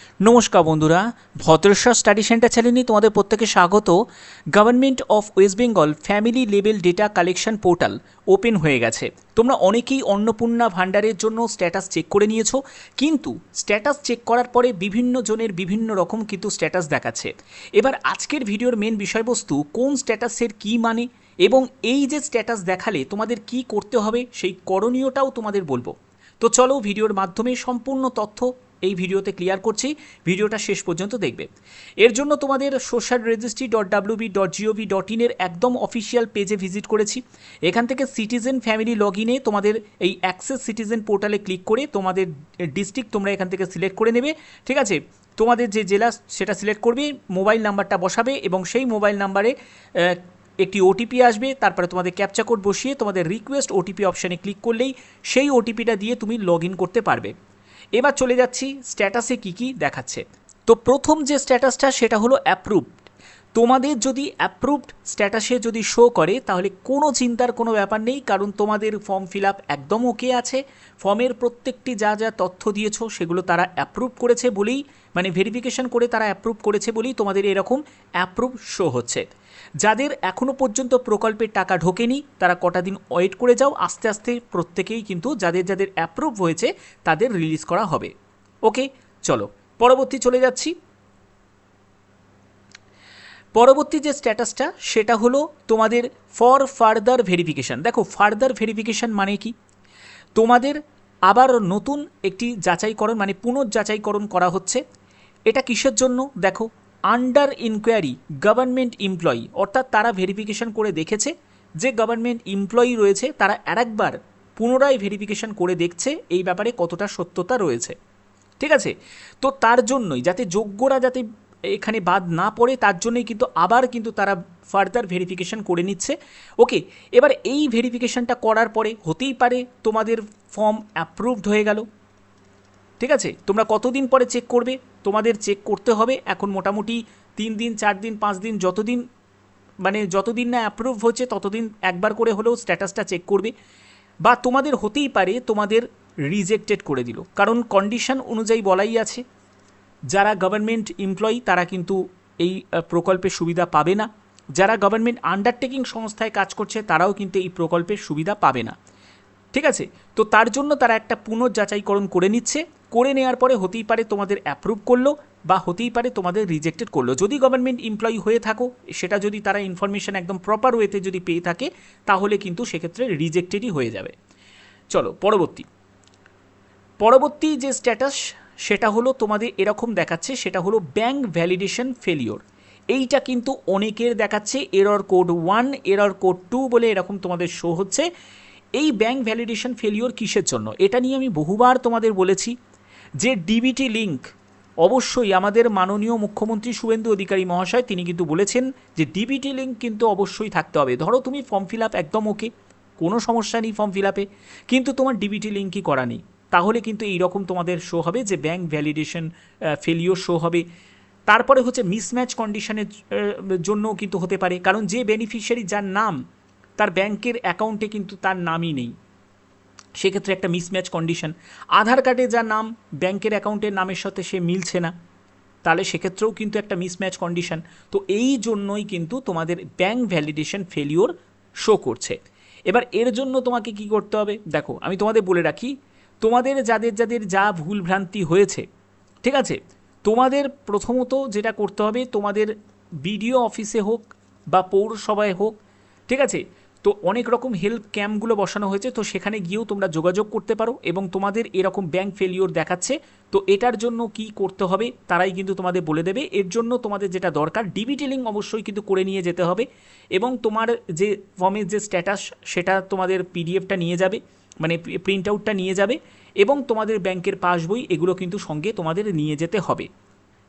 নমস্কার বন্ধুরা, Bhadreswar study centre চ্যানেলে তোমাদের প্রত্যেকে স্বাগত। Government of West Bengal family level data collection portal open হয়ে গেছে। তোমরা অনেকেই অন্নপূর্ণা ভাণ্ডারের জন্য স্ট্যাটাস চেক করে নিয়েছো, কিন্তু স্ট্যাটাস চেক করার পরে বিভিন্ন জনের বিভিন্ন রকম কিন্তু স্ট্যাটাস দেখাচ্ছে। এবার আজকের ভিডিওর মেন বিষয়বস্তু কোন স্ট্যাটাসের কী মানে এবং এই যে স্ট্যাটাস দেখালে তোমাদের কি করতে হবে সেই করণীয়টাও তোমাদের বলবো। তো চলো ভিডিওর মাধ্যমে সম্পূর্ণ তথ্য এই ভিডিওতে ক্লিয়ার করছি, ভিডিওটা শেষ পর্যন্ত দেখবে। এর জন্য তোমাদের social registry.wb.gov.in এর একদম অফিসিয়াল পেজে ভিজিট করেছি। এখান থেকে সিটিজেন ফ্যামিলি লগ ইনে তোমাদের এই অ্যাক্সেস সিটিজেন পোর্টালে ক্লিক করে তোমাদের ডিস্ট্রিক্ট তোমরা এখান থেকে সিলেক্ট করে নেবে, ঠিক আছে। তোমাদের যে জেলা সেটা সিলেক্ট করবে, মোবাইল নাম্বারটা বসাবে এবং সেই মোবাইল নাম্বারে একটি ওটিপি আসবে। তারপরে তোমাদের ক্যাপচা কোড বসিয়ে তোমাদের রিকোয়েস্ট ওটিপি অপশানে ক্লিক করলেই সেই ওটিপিটা দিয়ে তুমি লগ ইন করতে পারবে। এবার চলে যাচ্ছি স্ট্যাটাসে কি কি দেখাচ্ছে। তো প্রথম যে স্ট্যাটাসটা সেটা হলো অ্যাপ্রুভড। তোমাদের যদি অ্যাপ্রুভড স্ট্যাটাসে যদি শো করে তাহলে কোনো চিন্তার কোনো ব্যাপার নেই, কারণ তোমাদের ফর্ম ফিল আপ একদম ওকে আছে। ফর্মের প্রত্যেকটি যা যা তথ্য দিয়েছো সেগুলো তারা অ্যাপ্রুভ করেছে বলেই, মানে ভেরিফিকেশন করে তারা অ্যাপ্রুভ করেছে বলেই তোমাদের এরকম অ্যাপ্রুভ শো হচ্ছে। যাদের এখনও পর্যন্ত প্রকল্পের টাকা ঢোকেনি তারা কটা দিন ওয়েট করে যাও, আস্তে আস্তে প্রত্যেকেই কিন্তু যাদের যাদের অ্যাপ্রুভ হয়েছে তাদের রিলিজ করা হবে। ওকে, চলো পরবর্তী চলে যাচ্ছি। পরবর্তী যে স্ট্যাটাসটা সেটা হলো তোমাদের ফর ফার্দার ভেরিফিকেশান। দেখো, ফার্দার ভেরিফিকেশান মানে কি? তোমাদের আবার নতুন একটি যাচাইকরণ মানে পুনর্যাচাইকরণ করা হচ্ছে। এটা কিসের জন্য? দেখো, আন্ডার ইনকোয়ারি গভর্নমেন্ট এমপ্লয়ি, অর্থাৎ তারা ভেরিফিকেশন করে দেখেছে যে গভর্নমেন্ট এমপ্লয়ি রয়েছে, তারা আরেকবার পুনরায় ভেরিফিকেশন করে দেখছে এই ব্যাপারে কতটা সত্যতা রয়েছে, ঠিক আছে। তো তার জন্যই, যাতে যোগ্যরা যাতে এখানে বাদ না পড়ে, তার জন্যই কিন্তু আবার কিন্তু তারা ফার্দার ভেরিফিকেশন করে নিচ্ছে। ওকে, এবার এই ভেরিফিকেশনটা করার পরে হতেই পারে তোমাদের ফর্ম অ্যাপ্রুভড হয়ে গেল, ঠিক আছে। তোমরা কতদিন পরে চেক করবে? তোমাদের চেক করতে হবে এখন মোটামুটি 3 দিন 4 দিন 5 দিন, যতদিন মানে যতদিন না অ্যাপ্রুভ হচ্ছে ততদিন একবার করে হলেও স্ট্যাটাসটা চেক করবে। বা তোমাদের হতেই পারে তোমাদের রিজেক্টেড করে দিল, কারণ কন্ডিশন অনুযায়ী বলাই আছে যারা গভর্নমেন্ট এমপ্লয়ি তারা কিন্তু এই প্রকল্পের সুবিধা পাবে না, যারা গভর্নমেন্ট আন্ডারটেকিং সংস্থায় কাজ করছে তারাও কিন্তু এই প্রকল্পের সুবিধা পাবে না, ঠিক আছে। তো তার জন্য তারা একটা পুনর্যাচাইকরণ করে নিচ্ছে, করে নেওয়ার পরে হতেই পারে তোমাদের অ্যাপ্রুভ করলো বা হতেই পারে তোমাদের রিজেক্টেড করলো। যদি গভর্নমেন্ট এমপ্লয়ি হয়ে থাকো, সেটা যদি তারা ইনফরমেশন একদম প্রপার ওয়েতে যদি পেয়ে থাকে তাহলে কিন্তু সেক্ষেত্রে রিজেক্টেডই হয়ে যাবে। চলো পরবর্তী যে স্ট্যাটাস সেটা হলো তোমাদের এরকম দেখাচ্ছে, সেটা হলো ব্যাঙ্ক ভ্যালিডেশন ফেলিওর। এইটা কিন্তু অনেকের দেখাচ্ছে এরর কোড 1, এরর কোড 2 বলে এরকম তোমাদের শো হচ্ছে। এই ব্যাঙ্ক ভ্যালিডেশন ফেলিওর কিসের জন্য? এটা নিয়ে আমি বহুবার তোমাদের বলেছি যে ডিবিটি লিঙ্ক অবশ্যই, আমাদের মাননীয় মুখ্যমন্ত্রী শুভেন্দু অধিকারী মহাশয় তিনি কিন্তু বলেছেন যে ডিবিটি লিঙ্ক কিন্তু অবশ্যই থাকতে হবে। ধরো তুমি ফর্ম ফিল আপ একদম ওকে, কোনো সমস্যা নেই ফর্ম ফিল আপে, কিন্তু তোমার ডিবিটি লিঙ্কই করা নেই, তাহলে কিন্তু এইরকম তোমাদের শো হবে যে ব্যাঙ্ক ভ্যালিডেশন ফেলিওর শো হবে। তারপরে হচ্ছে মিসম্যাচ কন্ডিশনের জন্যও কিন্তু হতে পারে, কারণ যে বেনিফিশিয়ারি যার নাম তার ব্যাংকের অ্যাকাউন্টে কিন্তু তার নামই নেই, সেক্ষেত্রে একটা মিসম্যাচ কন্ডিশন। আধার কার্ডে যার নাম ব্যাংকের অ্যাকাউন্টের নামের সাথে সে মিলছে না, তাহলে সেক্ষেত্রেও কিন্তু একটা মিসম্যাচ কন্ডিশন। তো এই জন্যই কিন্তু তোমাদের ব্যাঙ্ক ভ্যালিডেশন ফেলিওর শো করছে। এবার এর জন্য তোমাকে কি করতে হবে? দেখো, আমি তোমাদের বলে রাখি, তোমাদের যাদের যাদের যা ভুলভ্রান্তি হয়েছে, ঠিক আছে, তোমাদের প্রথমত যেটা করতে হবে, তোমাদের বিডিও অফিসে হোক বা পৌরসভায় হোক, ঠিক আছে, তো অনেক রকম হেল্প ক্যাম্পগুলো বসানো হয়েছে, তো সেখানে গিয়েও তোমরা যোগাযোগ করতে পারো এবং তোমাদের এরকম ব্যাঙ্ক ফেলিওর দেখাচ্ছে, তো এটার জন্য কি করতে হবে তারাই কিন্তু তোমাদের বলে দেবে। এর জন্য তোমাদের যেটা দরকার, ডিবিটি লিঙ্ক অবশ্যই কিন্তু করে নিয়ে যেতে হবে এবং তোমার যে ফর্মের যে স্ট্যাটাস সেটা তোমাদের পিডিএফটা নিয়ে যাবে, মানে প্রিন্ট আউটটা নিয়ে যাবে এবং তোমাদের ব্যাংকের পাসবই এগুলো কিন্তু সঙ্গে তোমাদের নিয়ে যেতে হবে,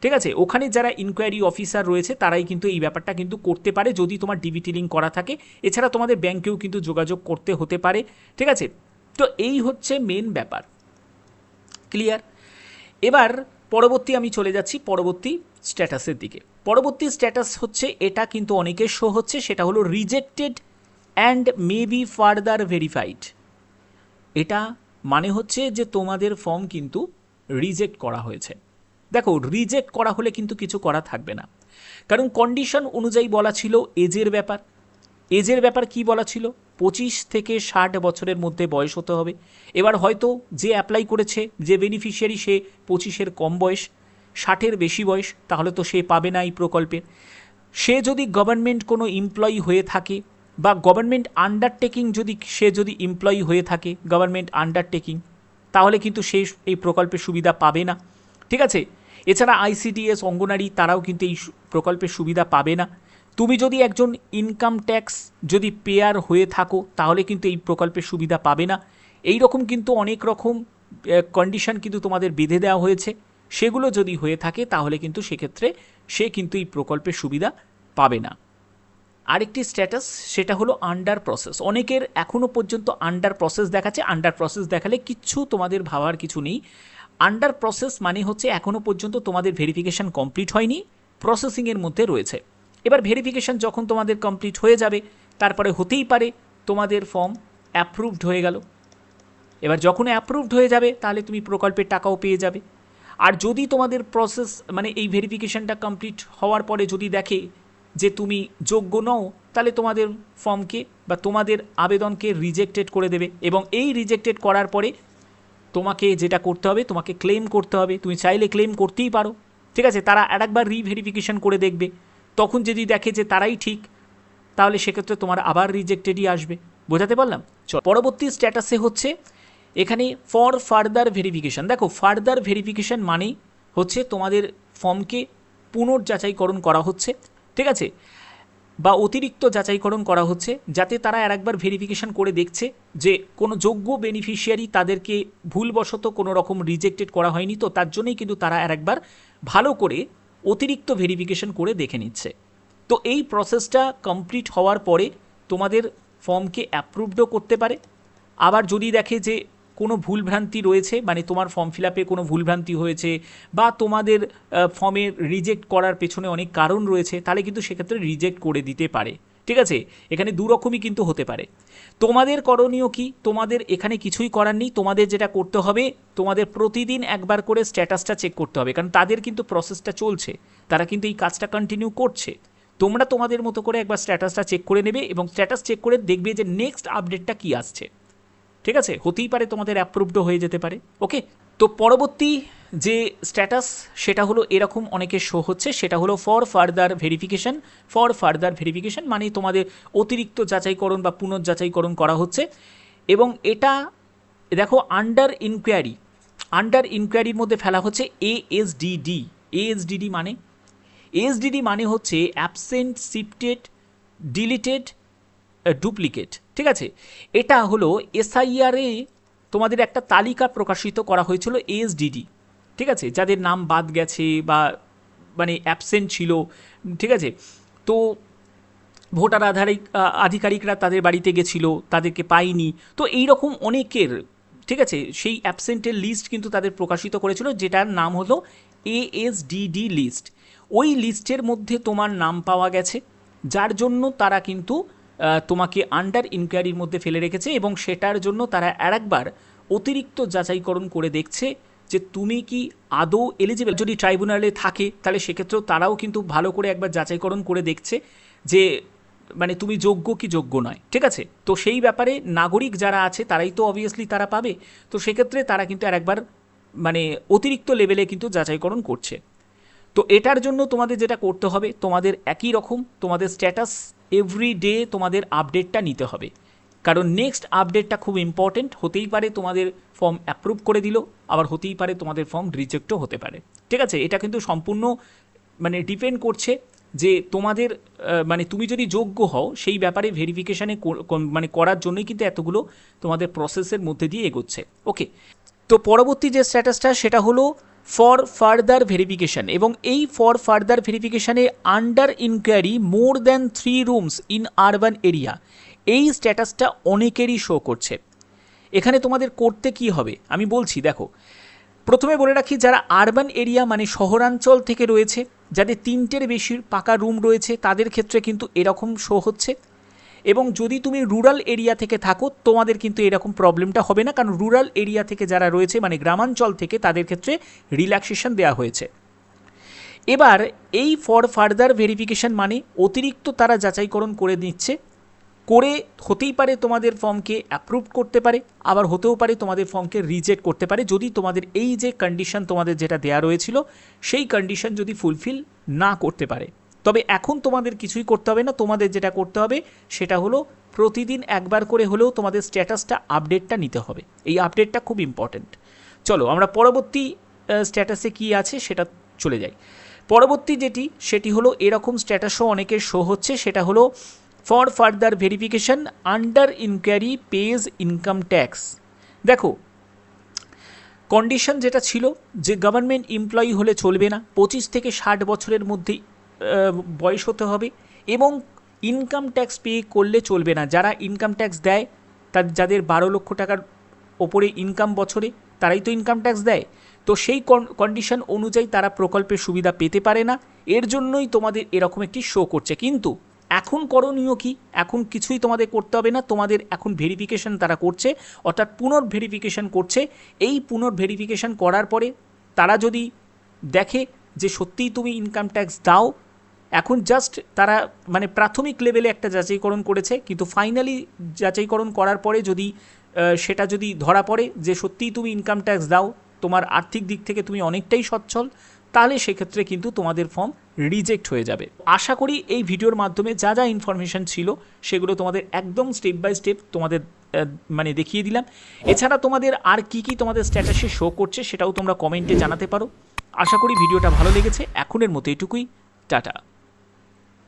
ঠিক আছে। ওখানে যারা ইনকোয়ারি অফিসার রয়েছে তারাই কিন্তু এই ব্যাপারটা কিন্তু করতে পারে যদি তোমার ডিবিটি লিঙ্ক করা থাকে। এছাড়া তোমাদের ব্যাংকেও কিন্তু যোগাযোগ করতে হতে পারে, ঠিক আছে। তো এই হচ্ছে মেন ব্যাপার, ক্লিয়ার। এবার পরবর্তী আমি চলে যাচ্ছি পরবর্তী স্ট্যাটাসের দিকে। পরবর্তী স্ট্যাটাস হচ্ছে, এটা কিন্তু অনেকের শো হচ্ছে, সেটা হলো rejected and may be further verified. এটা মানে হচ্ছে যে তোমাদের ফর্ম কিন্তু রিজেক্ট করা হয়েছে, দেখো রিজেক্ট করা হলে কিন্তু কিছু করা থাকবে না, কারণ কন্ডিশন অনুযায়ী বলা ছিল এজের ব্যাপার। এজের ব্যাপার কি বলা ছিল, 25 থেকে 60 বছরের মধ্যে বয়স হতে হবে। এবার হয়তো যে অ্যাপ্লাই করেছে, যে বেনিফিশিয়ারি, সে 25-এর কম বয়স, 60-এর বেশি বয়স, তাহলে তো সে পাবে না এই প্রকল্পে। সে যদি গভর্নমেন্ট কোনো এমপ্লয়ি হয়ে থাকে বা গভর্নমেন্ট আন্ডারটেকিং সে যদি এমপ্লয়ি হয়ে থাকে, গভর্নমেন্ট আন্ডারটেকিং, তাহলে কিন্তু সে এই প্রকল্পের সুবিধা পাবে না। ঠিক আছে, এছাড়া আইসিডিএস, অঙ্গনারী, তারাও কিন্তু এই প্রকল্পের সুবিধা পাবে না। তুমি যদি একজন ইনকাম ট্যাক্স যদি পেয়ার হয়ে থাকো, তাহলে কিন্তু এই প্রকল্পের সুবিধা পাবে না। এই রকম কিন্তু অনেক রকম কন্ডিশন কিন্তু তোমাদের বেঁধে দেওয়া হয়েছে, সেগুলো যদি হয়ে থাকে তাহলে কিন্তু সেক্ষেত্রে সে কিন্তু এই প্রকল্পের সুবিধা পাবে না। আরেকটি স্ট্যাটাস, সেটা হলো আন্ডার প্রসেস। অনেকের এখনও পর্যন্ত আন্ডার প্রসেস দেখাচ্ছে। আন্ডার প্রসেস দেখালে কিচ্ছু তোমাদের ভাবার কিছু নেই। আন্ডার প্রসেস মানে হচ্ছে এখনও পর্যন্ত তোমাদের ভেরিফিকেশান কমপ্লিট হয়নি, প্রসেসিংয়ের মধ্যে রয়েছে। এবার ভেরিফিকেশান যখন তোমাদের কমপ্লিট হয়ে যাবে, তারপরে হতেই পারে তোমাদের ফর্ম অ্যাপ্রুভড হয়ে গেল। এবার যখন অ্যাপ্রুভড হয়ে যাবে, তাহলে তুমি প্রকল্পের টাকাও পেয়ে যাবে। আর যদি তোমাদের প্রসেস মানে এই ভেরিফিকেশানটা কমপ্লিট হওয়ার পরে যদি দেখে যে তুমি যোগ্য নও, তাহলে তোমাদের ফর্মকে বা তোমাদের আবেদনকে রিজেক্টেড করে দেবে। এবং এই রিজেক্টেড করার পরে তোমাকে যেটা করতে হবে, তোমাকে ক্লেম করতে হবে। তুমি চাইলে ক্লেম করতেই পারো, ঠিক আছে। তারা আরেকবার রিভেরিফিকেশান করে দেখবে, তখন যদি দেখে যে তারাই ঠিক, তাহলে সেক্ষেত্রে তোমার আবার রিজেক্টেডই আসবে। বোঝাতে পারলাম? পরবর্তী স্ট্যাটাসে হচ্ছে এখানে ফর ফার্দার ভেরিফিকেশান। দেখো, ফার্দার ভেরিফিকেশান মানেই হচ্ছে তোমাদের ফর্মকে পুনর্যাচাইকরণ করা হচ্ছে, ঠিক আছে, বা অতিরিক্ত যাচাইকরণ করা হচ্ছে, যাতে তারা আরেকবার ভেরিফিকেশান করে দেখছে যে কোনো যোগ্য বেনিফিশিয়ারি তাদেরকে ভুলবশত কোনো রকম রিজেক্টেড করা হয়নি, তো তার জন্যই কিন্তু তারা আরেকবার ভালো করে অতিরিক্ত ভেরিফিকেশান করে দেখে নিচ্ছে। তো এই প্রসেসটা কমপ্লিট হওয়ার পরে তোমাদের ফর্মকে অ্যাপ্রুভডও করতে পারে। আবার যদি দেখে যে কোনো ভুলভ্রান্তি রয়েছে, মানে তোমার ফর্ম ফিল আপে কোনো ভুলভ্রান্তি হয়েছে বা তোমাদের ফর্মের রিজেক্ট করার পেছনে অনেক কারণ রয়েছে, তাহলে কিন্তু সেক্ষেত্রে রিজেক্ট করে দিতে পারে, ঠিক আছে। এখানে দুরকমই কিন্তু হতে পারে। তোমাদের করণীয় কি, তোমাদের এখানে কিছুই করার নেই। তোমাদের যেটা করতে হবে, তোমাদের প্রতিদিন একবার করে স্ট্যাটাসটা চেক করতে হবে, কারণ তাদের কিন্তু প্রসেসটা চলছে, তারা কিন্তু এই কাজটা কন্টিনিউ করছে। তোমরা তোমাদের মতো করে একবার স্ট্যাটাসটা চেক করে নেবে এবং স্ট্যাটাস চেক করে দেখবে যে নেক্সট আপডেটটা কী আসছে, ঠিক আছে। হতেই পারে তোমাদের অ্যাপ্রুভডও হয়ে যেতে পারে। ওকে, তো পরবর্তী যে স্ট্যাটাস সেটা হলো এরকম অনেকের শো হচ্ছে, সেটা হলো for further verification. For further verification মানে তোমাদের অতিরিক্ত যাচাইকরণ বা পুনর্যাচাইকরণ করা হচ্ছে। এবং এটা দেখো আন্ডার ইনকোয়ারি, আন্ডার ইনকোয়ারির মধ্যে ফেলা হচ্ছে এএসডিডি। এএসডিডি মানে হচ্ছে অ্যাবসেন্ট, শিফটেড, ডিলিটেড, ডুপ্লিকেট, ঠিক আছে। এটা হলো এসআইআরে তোমাদের একটা তালিকা প্রকাশিত করা হয়েছিল এএসডিডি, ঠিক আছে, যাদের নাম বাদ গেছে বা মানে অ্যাবসেন্ট ছিল, ঠিক আছে। তো ভোটার আধিকারিকরা তাদের বাড়িতে গেছিল, তাদেরকে পায়নি, তো এই রকম অনেকের, ঠিক আছে, সেই অ্যাবসেন্টের লিস্ট কিন্তু তাদের প্রকাশিত করেছিল, যেটার নাম হলো এএসডিডি লিস্ট। ওই লিস্টের মধ্যে তোমার নাম পাওয়া গেছে, যার জন্য তারা কিন্তু তোমাকে আন্ডার ইনকোয়ারির মধ্যে ফেলে রেখেছে এবং সেটার জন্য তারা আরেকবার অতিরিক্ত যাচাইকরণ করে দেখছে যে তুমি কি আদৌ এলিজিবল। যদি ট্রাইব্যুনালে থাকে তাহলে সেক্ষেত্রেও তারাও কিন্তু ভালো করে একবার যাচাইকরণ করে দেখছে যে মানে তুমি যোগ্য কি যোগ্য নয়, ঠিক আছে। তো সেই ব্যাপারে নাগরিক যারা আছে তারাই তো অবভিয়াসলি তারা পাবে, তো সেক্ষেত্রে তারা কিন্তু আরেকবার মানে অতিরিক্ত লেভেলে কিন্তু যাচাইকরণ করছে। তো এটার জন্য তোমাদের যেটা করতে হবে, তোমাদের একই রকম তোমাদের স্ট্যাটাস এভরি ডে তোমাদের আপডেটটা নিতে হবে, কারণ নেক্সট আপডেটটা খুব ইম্পর্টেন্ট। হতেই পারে তোমাদের ফর্ম অ্যাপ্রুভ করে দিল, আবার হতেই পারে তোমাদের ফর্ম রিজেক্টও হতে পারে, ঠিক আছে। এটা কিন্তু সম্পূর্ণ মানে ডিপেন্ড করছে যে তোমাদের মানে তুমি যদি যোগ্য হও সেই ব্যাপারে ভেরিফিকেশানে মানে করার জন্যই কিন্তু এতগুলো তোমাদের প্রসেসের মধ্যে দিয়ে এগোচ্ছে। ওকে, তো পরবর্তী যে স্ট্যাটাসটা সেটা হলো ফর ফার্দার ভেরিফিকেশান। এবং এই ফর ফার্দার ভেরিফিকেশানে under inquiry more than 3 rooms in urban area, এই স্ট্যাটাসটা অনেকেরই শো করছে। এখানে তোমাদের করতে কি হবে আমি বলছি। দেখো, প্রথমে বলে রাখি, যারা আরবান এরিয়া মানে শহরাঞ্চল থেকে রয়েছে, যাদের 3টের বেশি পাকা রুম রয়েছে, তাদের ক্ষেত্রে কিন্তু এরকম শো হচ্ছে। এবং যদি তুমি রুরাল এরিয়া থেকে থাকো তোমাদের কিন্তু এরকম প্রবলেমটা হবে না, কারণ রুরাল এরিয়া থেকে যারা রয়েছে মানে গ্রামাঞ্চল থেকে তাদের ক্ষেত্রে রিল্যাক্সেশন দেওয়া হয়েছে। এবার এই ফর ফার্দার ভেরিফিকেশন মানে অতিরিক্ত তারা যাচাইকরণ করে নিচ্ছে, করে হতেই পারে তোমাদের ফর্মকে অ্যাপ্রুভ করতে পারে, আবার হতেও পারে তোমাদের ফর্মকে রিজেক্ট করতে পারে, যদি তোমাদের এই যে কন্ডিশন তোমাদের যেটা দেওয়া রয়েছিল সেই কন্ডিশন যদি ফুলফিল না করতে পারে। তবে এখন তোমাদের কিছুই করতে হবে না, তোমাদের যেটা করতে হবে সেটা হলো প্রতিদিন একবার করে হলেও তোমাদের স্ট্যাটাসটা আপডেটটা নিতে হবে। এই আপডেটটা খুব ইম্পর্ট্যান্ট। চলো আমরা পরবর্তী স্ট্যাটাসে কি আছে সেটা চলে যাই। পরবর্তী সেটি হলো এরকম স্ট্যাটাসও অনেকের শো হচ্ছে, সেটা হলো for further verification under inquiry page income tax. দেখো কন্ডিশন যেটা ছিল যে গভর্নমেন্ট এমপ্লয়ি হলে চলবে না, 25 থেকে 60 বছরের মধ্যেই বয়স হতে হবে এবং ইনকাম ট্যাক্স পে করলে চলবে না। যারা ইনকাম ট্যাক্স দেয় যাদের 12 লক্ষ টাকার ওপরে ইনকাম বছরে তারাই তো ইনকাম ট্যাক্স দেয়, তো সেই কন্ডিশন অনুযায়ী তারা প্রকল্পের সুবিধা পেতে পারে না, এর জন্যই তোমাদের এরকম একটি শো করছে। কিন্তু এখন করণীয় কি? এখন কিছুই তোমাদের করতে হবে না, তোমাদের এখন ভেরিফিকেশন তারা করছে, অর্থাৎ পুনর্ভেরিফিকেশন করছে। এই পুনর্ভেরিফিকেশন করার পরে তারা যদি দেখে যে সত্যিই তুমি ইনকাম ট্যাক্স দাও, এখন জাস্ট তারা মানে প্রাথমিক লেভেলে একটা যাচাইকরণ করেছে, কিন্তু ফাইনালি যাচাইকরণ করার পরে যদি সেটা যদি ধরা পড়ে যে সত্যিই তুমি ইনকাম ট্যাক্স দাও, তোমার আর্থিক দিক থেকে তুমি অনেকটাই সচ্ছল, তাহলে সেক্ষেত্রে কিন্তু তোমাদের ফর্ম রিজেক্ট হয়ে যাবে। আশা করি এই ভিডিওর মাধ্যমে যা যা ইনফরমেশন ছিল সেগুলো তোমাদের একদম স্টেপ বাই স্টেপ তোমাদের মানে দেখিয়ে দিলাম। এছাড়া তোমাদের আর কি কি তোমাদের স্ট্যাটাসে শো করছে সেটাও তোমরা কমেন্টে জানাতে পারো। আশা করি ভিডিওটা ভালো লেগেছে। এখনের মতো এটুকুই, টাটা।